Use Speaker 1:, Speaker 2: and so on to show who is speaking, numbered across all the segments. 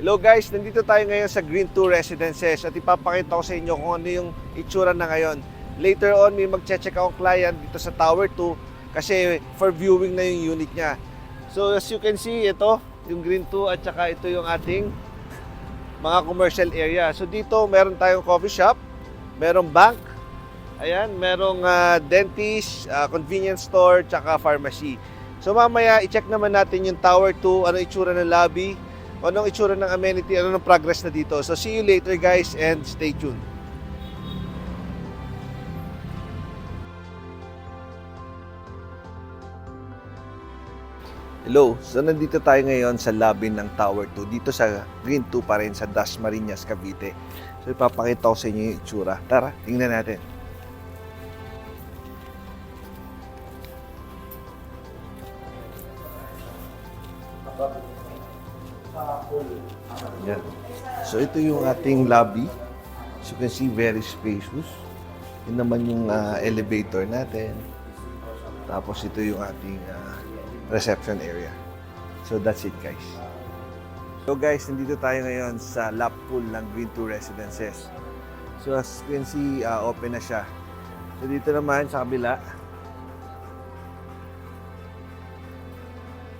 Speaker 1: Hello guys, nandito tayo ngayon sa Green 2 Residences at ipapakita ko sa inyo kung ano yung itsura na ngayon. Later on, may magche-check akong client dito sa Tower 2 kasi for viewing na yung unit niya. So as you can see, ito yung Green 2 at saka ito yung ating mga commercial area. So dito meron tayong coffee shop, merong bank, ayan, merong dentist, convenience store, tsaka pharmacy. So mamaya i-check naman natin yung Tower 2, ano itsura ng lobby, anong itsura ng amenity, ano ng progress na dito. So see you later guys and stay tuned. Hello, so nandito tayo ngayon sa lobby ng Tower 2 dito sa Green 2 pa rin sa Dasmariñas, Cavite. So ipapakita ko sa inyo yung itsura. Tara, tingnan natin. Yan. So ito yung ating lobby. As you can see, very spacious. Yun naman yung elevator natin. Tapos ito yung ating reception area. So that's it guys. So guys, nandito tayo ngayon sa lap pool ng Green 2 Residences. So as you can see, open na siya. So dito naman sa kabila,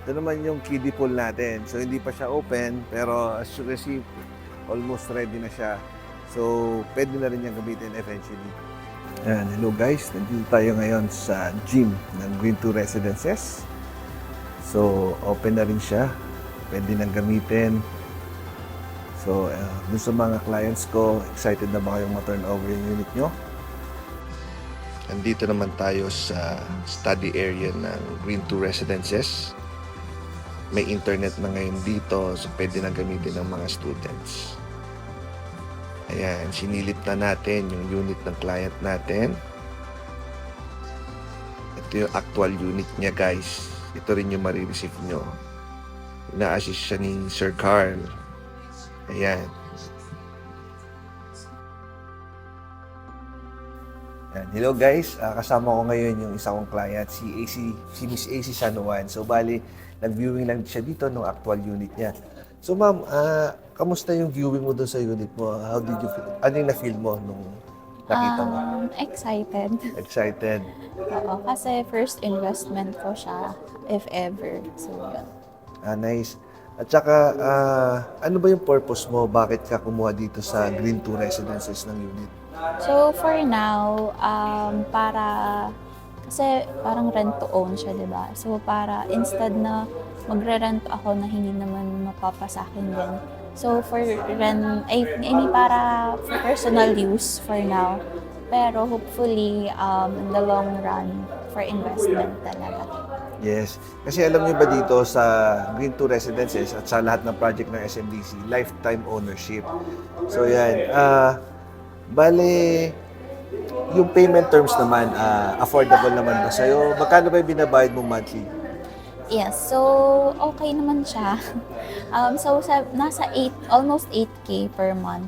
Speaker 1: ito naman yung kiddie pool natin. So hindi pa siya open, pero as you can see, almost ready na siya. So pwede na rin niyang gamitin eventually. Ayan, hello guys, nandito tayo ngayon sa gym ng Green 2 Residences. So open na rin siya, pwede nang gamitin. So dun sa mga clients ko, excited na ba kayong ma-turn over yung unit nyo? Andito naman tayo sa study area ng Green 2 Residences. May internet na ngayon dito, so pwede na gamitin ng mga students. Ayan, sinilip na natin yung unit ng client natin. Ito yung actual unit niya guys. Ito rin yung marireceive nyo. Na-assist siya ni Sir Carl. Ayan. Ayan. Hello guys, kasama ko ngayon yung isa kong client, si Miss AC San Juan. So bali, nag-viewing lang siya dito ng actual unit niya. So ma'am, kamusta yung viewing mo doon sa unit mo? How did you feel? Ano yung na-feel mo nung nakita mo?
Speaker 2: Excited.
Speaker 1: Excited?
Speaker 2: Oo, kasi first investment ko siya, if ever. So, yun.
Speaker 1: Nice. At saka, ano ba yung purpose mo? Bakit ka kumuha dito sa Green 2 Residences ng unit?
Speaker 2: So, for now, kasi parang rent to own siya, di ba? So, para instead na magre-rent ako na hindi naman mapapa sa akin din. So, for personal use for now. Pero hopefully, in the long run, for investment talaga.
Speaker 1: Yes. Kasi alam niyo ba dito sa Green 2 Residences at sa lahat ng project ng SMDC, lifetime ownership. So yan. Bale, yung payment terms naman, affordable naman ba sa'yo? Magkano ba yung binabayad mo monthly?
Speaker 2: Yes, so okay naman siya. Nasa almost 8K per month.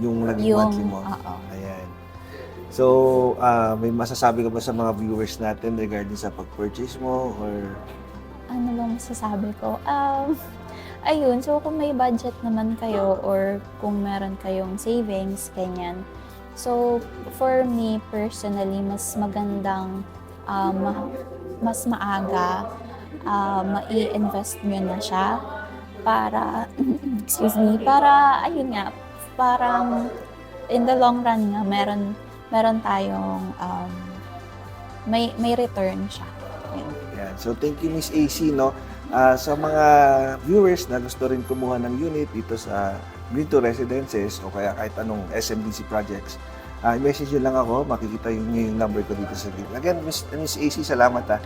Speaker 1: Yung naging monthly mo?
Speaker 2: Oo.
Speaker 1: Ayan. So, may masasabi ka ba sa mga viewers natin regarding sa pag-purchase mo or
Speaker 2: Ano bang masasabi ko? Ayun, so kung may budget naman kayo or kung meron kayong savings, ganyan. So, for me personally, mas magandang mas maaga mai-invest nyo na siya para, para, ayun nga, parang in the long run nga, meron tayong may return siya.
Speaker 1: yan. So, thank you Miss AC, no? Sa mga viewers na gusto rin kumuha ng unit dito sa Green 2 Residences o kaya kahit anong SMDC projects, message nyo lang ako, makikita yung number ko dito sa video. Again, Miss AC, salamat ha.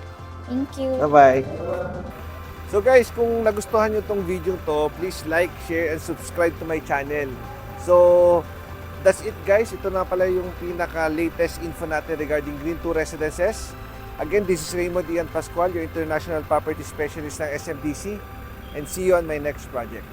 Speaker 2: Thank you.
Speaker 1: Bye-bye. So guys, kung nagustuhan nyo tong video to, please like, share, and subscribe to my channel. So, that's it guys. Ito na pala yung pinaka-latest info natin regarding Green 2 Residences. Again, this is Raymond Ian Pascual, your International Property Specialist ng SMDC. And see you on my next project.